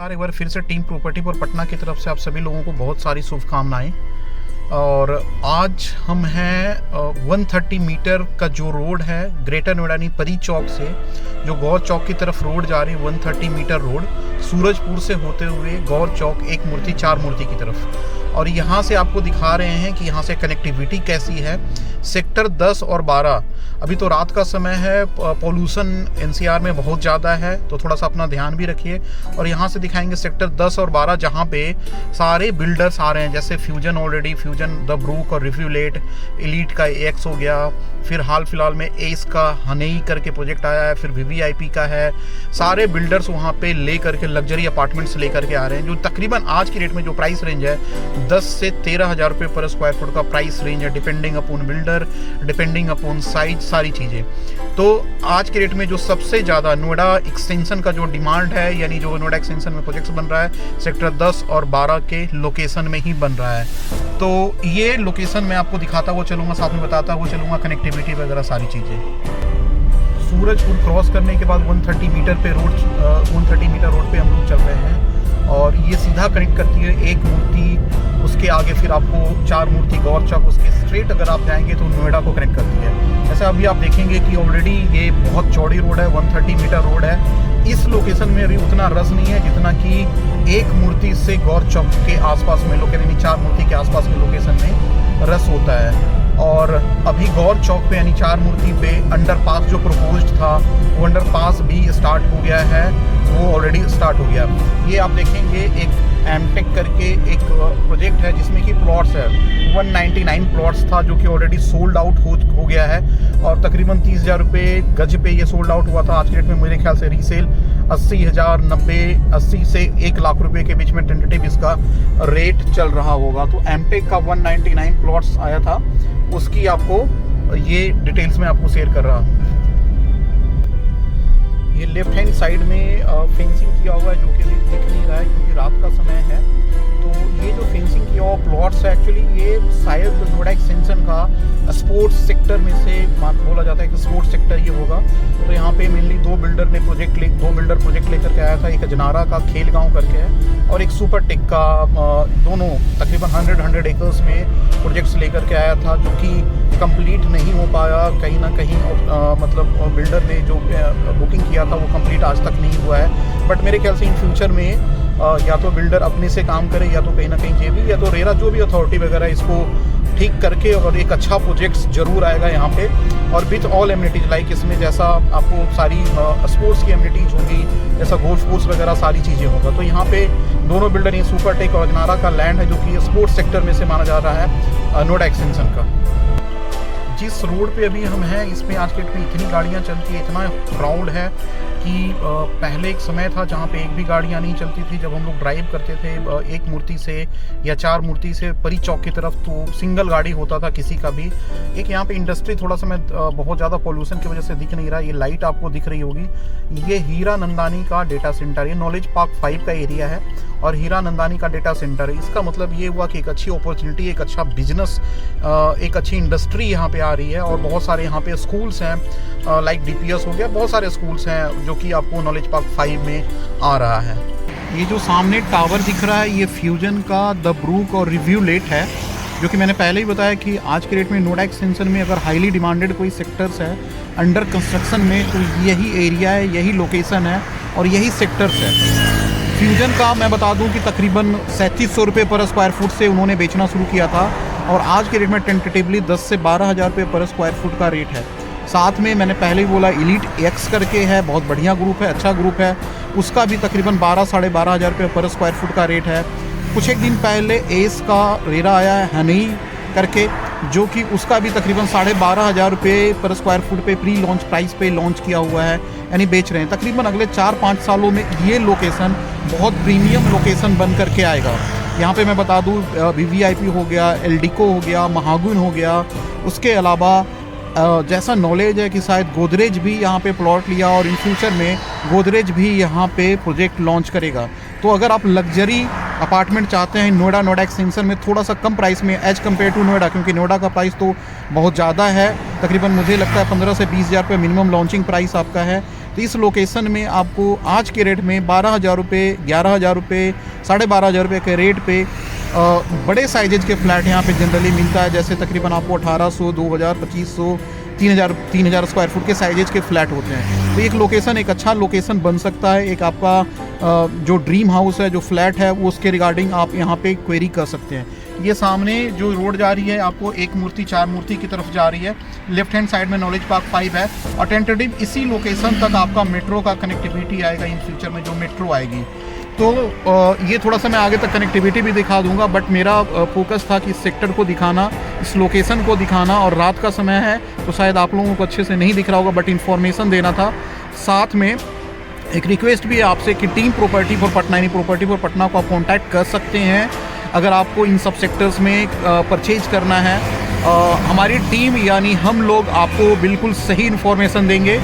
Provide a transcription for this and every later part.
नमस्कार, एक बार फिर से टीम प्रॉपर्टी पर पटना की तरफ से आप सभी लोगों को बहुत सारी शुभकामनाएं। और आज हम हैं 130 मीटर का जो रोड है ग्रेटर नोएडा यानी परी चौक से जो गौर चौक की तरफ रोड जा रही है, 130 मीटर रोड सूरजपुर से होते हुए गौर चौक एक मूर्ति चार मूर्ति की तरफ। और यहाँ से आपको दिखा रहे हैं कि यहाँ से कनेक्टिविटी कैसी है। सेक्टर 10 और 12, अभी तो रात का समय है, पॉल्यूशन एनसीआर में बहुत ज़्यादा है, तो थोड़ा सा अपना ध्यान भी रखिए। और यहाँ से दिखाएंगे सेक्टर 10 और 12 जहाँ पे सारे बिल्डर्स आ रहे हैं, जैसे फ्यूजन द ब्रूक और रिफ्यूलेट, एलीट का एक्स हो गया, फिर हाल फिलहाल में एस का हनेई करके प्रोजेक्ट आया है, फिर वीवीआईपी का है। सारे बिल्डर्स वहाँ पे ले करके लग्जरी अपार्टमेंट्स लेकर के आ रहे हैं, जो तकरीबन आज की डेट में जो प्राइस रेंज है 10 से 13,000 रुपये पर स्क्वायर फुट का प्राइस रेंज है, depending upon builder, depending upon size, सारी चीज़ें। तो आज के डेट में जो सबसे ज़्यादा नोएडा एक्सटेंशन का जो डिमांड है, यानी जो नोएडा एक्सटेंशन में प्रोजेक्ट्स बन रहा है सेक्टर 10 और 12 के लोकेशन में ही बन रहा है। तो ये लोकेशन मैं आपको दिखाता हुआ चलूँगा, साथ में बताता हुआ चलूँगा कनेक्टिविटी वगैरह सारी चीज़ें। सूरजपुर क्रॉस करने के बाद 130 मीटर रोड पे हम लोग चल रहे हैं और ये सीधा कनेक्ट करती है एक मूर्ति, उसके आगे फिर आपको चार मूर्ति गौर चौक, उसके स्ट्रेट अगर आप जाएंगे तो नोएडा को कनेक्ट करती है। जैसे अभी आप देखेंगे कि ऑलरेडी ये बहुत चौड़ी रोड है, 130 मीटर रोड है। इस लोकेशन में अभी उतना रस नहीं है जितना कि एक मूर्ति से गौर चौक के आसपास में यानी चार मूर्ति के आसपास के लोकेशन में रस होता है। और अभी गौर चौक पे यानी चार मूर्ति पे अंडरपास जो प्रपोज्ड था वो अंडरपास भी स्टार्ट हो गया है, वो ऑलरेडी स्टार्ट हो गया। ये आप देखेंगे एक एमटेक करके एक प्रोजेक्ट है जिसमें कि प्लॉट्स है, 199 प्लॉट्स था जो कि ऑलरेडी सोल्ड आउट हो गया है और तकरीबन 30,000 रुपये गज पे ये सोल्ड आउट हुआ था। आज के डेट में मेरे ख्याल से रीसेल 80,000, 80 से 1 लाख रुपए के बीच में टेंटेटिव इसका रेट चल रहा होगा। तो एमटेक का 199 प्लॉट्स आया था, उसकी आपको ये डिटेल्स में आपको शेयर कर रहा हूँ। ये लेफ्ट हैंड साइड में फेंसिंग किया हुआ है जो कि दिख नहीं रहा है क्योंकि रात का समय है। तो ये जो फेंसिंग किया हुआ प्लॉट्स है एक्चुअली ये शायद नोएडा एक्सटेंशन का स्पोर्ट्स सेक्टर में से बोला जाता है कि स्पोर्ट्स सेक्टर ये होगा। तो यहाँ पे मेनली दो बिल्डर प्रोजेक्ट लेकर के आया था, एक अजनारा का खेल गाँव करके है और एक सुपर टेक का, दोनों तकरीबन 100 एकर्स में प्रोजेक्ट्स लेकर के आया था जो कि कंप्लीट नहीं हो पाया कहीं ना कहीं। मतलब बिल्डर ने जो बुकिंग किया था वो कंप्लीट आज तक नहीं हुआ है। बट मेरे ख्याल से इन फ्यूचर में या तो बिल्डर अपने से काम करे या तो कहीं ना कहीं जेबी या तो रेरा जो भी अथॉरिटी वगैरह इसको ठीक करके और एक अच्छा प्रोजेक्ट जरूर आएगा यहाँ पे। और विथ ऑल एमिनिटीज लाइक इसमें जैसा आपको सारी स्पोर्ट्स की एमिनिटीज होगी, जैसा गोल्फ कोर्स वगैरह सारी चीज़ें होगा। तो यहाँ पे दोनों बिल्डर ये सुपर टेक और अजनारा का लैंड है जो कि स्पोर्ट्स सेक्टर में से माना जा रहा है नोएडा एक्सटेंशन का। जिस रोड पे अभी हम हैं इसमें आज के डेट में इतनी गाड़ियाँ चलती है, इतना क्राउड है कि पहले एक समय था जहाँ पे एक भी गाड़ियाँ नहीं चलती थी। जब हम लोग ड्राइव करते थे एक मूर्ति से या चार मूर्ति से परी चौक की तरफ तो सिंगल गाड़ी होता था किसी का भी। एक यहाँ पे इंडस्ट्री थोड़ा सा बहुत ज़्यादा पॉल्यूशन की वजह से दिख नहीं रहा, ये लाइट आपको दिख रही होगी, ये हीरा नंदानी का डेटा सेंटर, ये नॉलेज पार्क 5 का एरिया है और हीरा नंदानी का डेटा सेंटर है। इसका मतलब ये हुआ कि एक अच्छी अपॉर्चुनिटी, एक अच्छा बिजनेस, एक अच्छी इंडस्ट्री यहाँ पे आ रही है। और बहुत सारे यहाँ पे स्कूल्स हैं लाइक डीपीएस हो गया, बहुत सारे स्कूल्स हैं जो कि आपको नॉलेज पार्क 5 में आ रहा है। ये जो सामने टावर दिख रहा है ये फ्यूजन का द ब्रूक और रिव्यूलेट है, जो कि मैंने पहले ही बताया कि आज के डेट में नोएडा एक्सटेंशन में अगर हाईली डिमांडेड कोई सेक्टर्स है अंडर कंस्ट्रक्शन में तो यही एरिया है, यही लोकेशन है और यही सेक्टर्स है। फ्यूजन का मैं बता दूं कि तकरीबन 3700 रुपये पर स्क्वायर फुट से उन्होंने बेचना शुरू किया था और आज के रेट में टेंटेटिवली 10 से 12,000 रुपये पर स्क्वायर फुट का रेट है। साथ में मैंने पहले ही बोला एलीट एक्स करके है, बहुत बढ़िया ग्रुप है, अच्छा ग्रुप है, उसका भी तकरीबन 12 साढ़े 12,000 रुपये पर स्क्वायर फुट का रेट है। कुछ एक दिन पहले एस का रेरा आया है हनेई करके, जो कि उसका भी तकरीबन 12,500 रुपये पर स्क्वायर फुट पे प्री लॉन्च प्राइस पे लॉन्च किया हुआ है, यानी बेच रहे हैं। तकरीबन अगले 4-5 सालों में ये लोकेशन बहुत प्रीमियम लोकेशन बन करके आएगा। यहाँ पे मैं बता दूँ वीवीआईपी हो गया, एल्डिको हो गया, महागुन हो गया, उसके अलावा जैसा नॉलेज है कि शायद गोदरेज भी यहाँ पे प्लॉट लिया और इन फ्यूचर में गोदरेज भी यहाँ पे प्रोजेक्ट लॉन्च करेगा। तो अगर आप लग्जरी अपार्टमेंट चाहते हैं नोएडा एक्सटेंशन में थोड़ा सा कम प्राइस में एज कम्पेयर टू नोएडा, क्योंकि नोएडा का प्राइस तो बहुत ज़्यादा है, तकरीबन मुझे लगता है 15 से 20,000 रुपये मिनिमम लॉन्चिंग प्राइस आपका है, तो इस लोकेशन में आपको आज के रेट में 12,000 रुपये, 11,000 रुपये, 12,500 रुपये के रेट पे बड़े साइजेज के फ्लैट यहाँ पे जनरली मिलता है। जैसे तकरीबन आपको 1,800, 2,000, 2,500, 3,000 स्क्वायर फुट के साइजेज के फ्लैट होते हैं। तो एक लोकेशन एक अच्छा लोकेशन बन सकता है। एक आपका जो ड्रीम हाउस है, जो फ्लैट है, वो उसके रिगार्डिंग आप यहाँ पे क्वेरी कर सकते हैं। ये सामने जो रोड जा रही है आपको एक मूर्ति 4 मूर्ति की तरफ जा रही है। लेफ्ट हैंड साइड में नॉलेज पार्क 5 है और टेंटेटिव इसी लोकेशन तक आपका मेट्रो का कनेक्टिविटी आएगा इन फ्यूचर में, जो मेट्रो आएगी। तो ये थोड़ा सा मैं आगे तक कनेक्टिविटी भी दिखा दूंगा, बट मेरा फोकस था कि इस सेक्टर को दिखाना, इस लोकेशन को दिखाना। और रात का समय है तो शायद आप लोगों को अच्छे से नहीं दिख रहा होगा, बट इन्फॉर्मेशन देना था। साथ में एक रिक्वेस्ट भी है आपसे कि टीम प्रॉपर्टी फॉर पटना यानी प्रॉपर्टी फॉर पटना को आप कॉन्टैक्ट कर सकते हैं अगर आपको इन सब सेक्टर्स में परचेज करना है। हमारी टीम यानी हम लोग आपको बिल्कुल सही इन्फॉर्मेशन देंगे,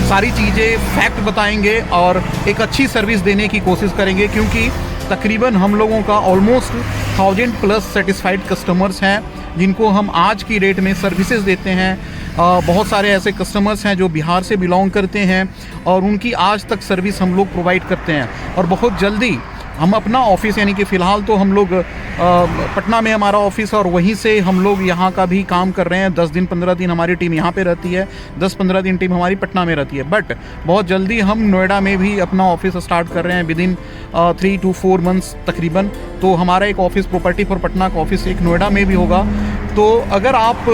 सारी चीज़ें फैक्ट बताएंगे और एक अच्छी सर्विस देने की कोशिश करेंगे, क्योंकि तकरीबन हम लोगों का ऑलमोस्ट 1000+ सेटिस्फाइड कस्टमर्स हैं जिनको हम आज की डेट में सर्विसेज देते हैं। बहुत सारे ऐसे कस्टमर्स हैं जो बिहार से बिलोंग करते हैं और उनकी आज तक सर्विस हम लोग प्रोवाइड करते हैं। और बहुत जल्दी हम अपना ऑफिस यानी कि फ़िलहाल तो हम लोग पटना में हमारा ऑफिस और वहीं से हम लोग यहाँ का भी काम कर रहे हैं। 10 दिन 15 दिन हमारी टीम यहाँ पे रहती है, 10-15 दिन टीम हमारी पटना में रहती है। बट बहुत जल्दी हम नोएडा में भी अपना ऑफिस स्टार्ट कर रहे हैं विदिन 3 to 4 मंथ्स तकरीबन। तो हमारा एक ऑफिस प्रॉपर्टी फॉर पटना का ऑफिस एक नोएडा में भी होगा। तो अगर आप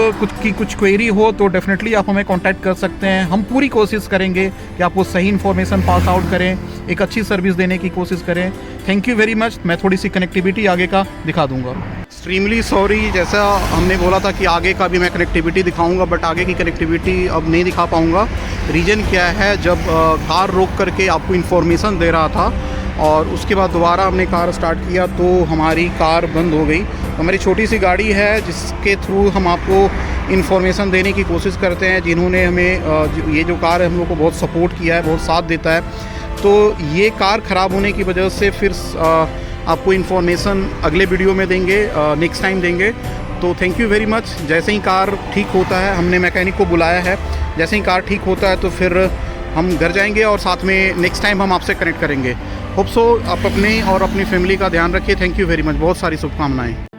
कुछ क्वेरी हो तो डेफिनेटली आप हमें कांटेक्ट कर सकते हैं। हम पूरी कोशिश करेंगे कि आपको सही इन्फॉर्मेशन पास आउट करें, एक अच्छी सर्विस देने की कोशिश करें। Thank you very much. मैं थोड़ी सी कनेक्टिविटी आगे का दिखा दूंगा। एक्सट्रीमली सॉरी, जैसा हमने बोला था कि आगे का भी मैं कनेक्टिविटी दिखाऊंगा, बट आगे की कनेक्टिविटी अब नहीं दिखा पाऊंगा। रीज़न क्या है, जब कार रोक करके आपको इन्फॉर्मेशन दे रहा था और उसके बाद दोबारा हमने कार स्टार्ट किया तो हमारी कार बंद हो गई। हमारी छोटी सी गाड़ी है जिसके थ्रू हम आपको इन्फॉर्मेशन देने की कोशिश करते हैं, जिन्होंने हमें ये जो कार है हम लोग को बहुत सपोर्ट किया है, बहुत साथ देता है। तो ये कार ख़राब होने की वजह से फिर आपको इन्फॉर्मेशन अगले वीडियो में देंगे, नेक्स्ट टाइम देंगे। तो थैंक यू वेरी मच। जैसे ही कार ठीक होता है, हमने मैकेनिक को बुलाया है, जैसे ही कार ठीक होता है तो फिर हम घर जाएंगे और साथ में नेक्स्ट टाइम हम आपसे कनेक्ट करेंगे। होप सो आप अपने और अपनी फैमिली का ध्यान रखिए। Thank you very much. बहुत सारी शुभकामनाएं।